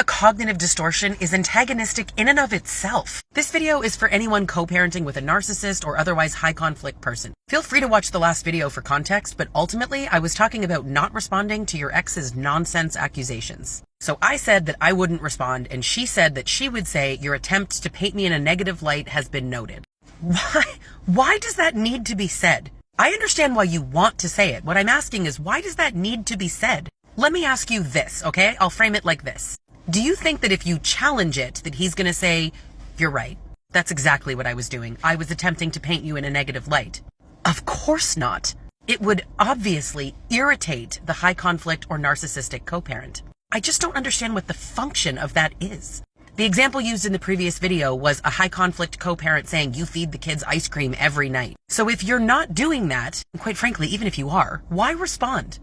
a cognitive distortion is antagonistic in and of itself. This video is for anyone co-parenting with a narcissist or otherwise high conflict person. Feel free to watch the last video for context, but ultimately I was talking about not responding to your ex's nonsense accusations. So I said that I wouldn't respond, and she said that she would say your attempt to paint me in a negative light has been noted. Why does that need to be said? I understand why you want to say it. What I'm asking is, why does that need to be said? Let me ask you this, okay? I'll frame it like this. Do you think that if you challenge it, that he's going to say, you're right? That's exactly what I was doing. I was attempting to paint you in a negative light. Of course not. It would obviously irritate the high conflict or narcissistic co-parent. I just don't understand what the function of that is. The example used in the previous video was a high conflict co-parent saying you feed the kids ice cream every night. So if you're not doing that, and quite frankly, even if you are, why respond?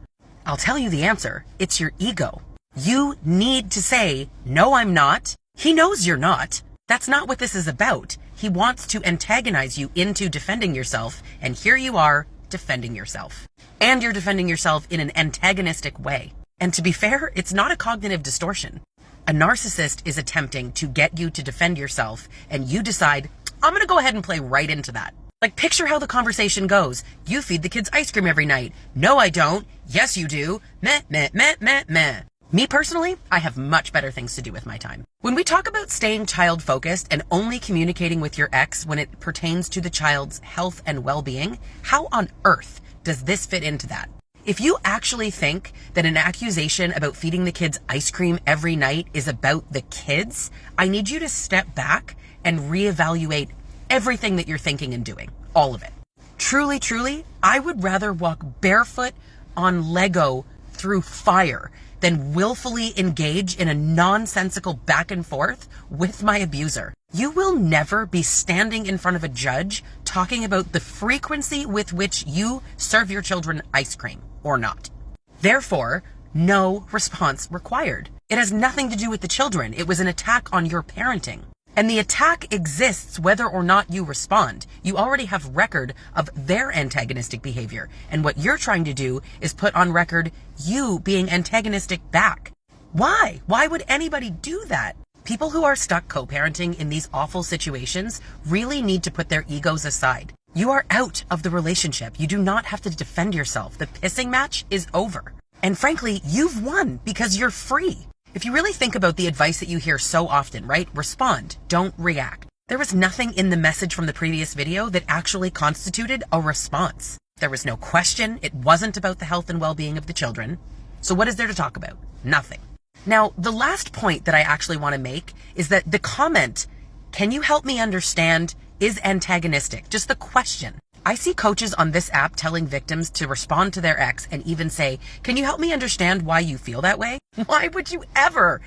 I'll tell you the answer. It's your ego. You need to say, no, I'm not. He knows you're not. That's not what this is about. He wants to antagonize you into defending yourself, and here you are defending yourself. And you're defending yourself in an antagonistic way. And to be fair, it's not a cognitive distortion. A narcissist is attempting to get you to defend yourself, and you decide, I'm going to go ahead and play right into that. Like, picture how the conversation goes. You feed the kids ice cream every night. No, I don't. Yes, you do. Meh, meh, meh, meh, meh. Me personally, I have much better things to do with my time. When we talk about staying child-focused and only communicating with your ex when it pertains to the child's health and well-being, how on earth does this fit into that? If you actually think that an accusation about feeding the kids ice cream every night is about the kids, I need you to step back and reevaluate everything that you're thinking and doing. All of it. Truly, truly, I would rather walk barefoot on Lego through fire than willfully engage in a nonsensical back and forth with my abuser. You will never be standing in front of a judge talking about the frequency with which you serve your children ice cream or not. Therefore, no response required. It has nothing to do with the children. It was an attack on your parenting. And the attack exists whether or not you respond. You already have record of their antagonistic behavior. And what you're trying to do is put on record you being antagonistic back. Why? Why would anybody do that? People who are stuck co-parenting in these awful situations really need to put their egos aside. You are out of the relationship. You do not have to defend yourself. The pissing match is over. And frankly, you've won because you're free. If you really think about the advice that you hear so often, right? Respond, don't react. There was nothing in the message from the previous video that actually constituted a response. There was no question. It wasn't about the health and well-being of the children. So what is there to talk about? Nothing. Now, the last point that I actually want to make is that the comment, can you help me understand, is antagonistic. Just the question. I see coaches on this app telling victims to respond to their ex and even say, can you help me understand why you feel that way? Why would you ever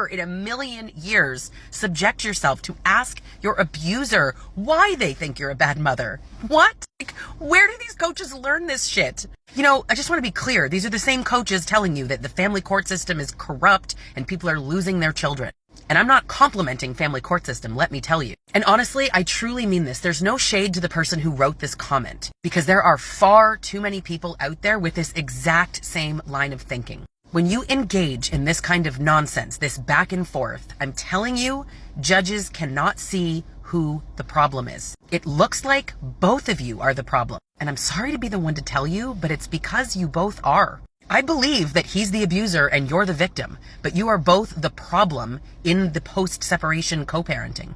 in a million years subject yourself to ask your abuser why they think you're a bad mother? What? Like, where do these coaches learn this shit? You know, I just want to be clear. These are the same coaches telling you that the family court system is corrupt and people are losing their children. And I'm not complimenting family court system, let me tell you. And honestly, I truly mean this. There's no shade to the person who wrote this comment because there are far too many people out there with this exact same line of thinking. When you engage in this kind of nonsense, this back and forth, I'm telling you, judges cannot see who the problem is. It looks like both of you are the problem. And I'm sorry to be the one to tell you, but it's because you both are. I believe that he's the abuser and you're the victim, but you are both the problem in the post-separation co-parenting.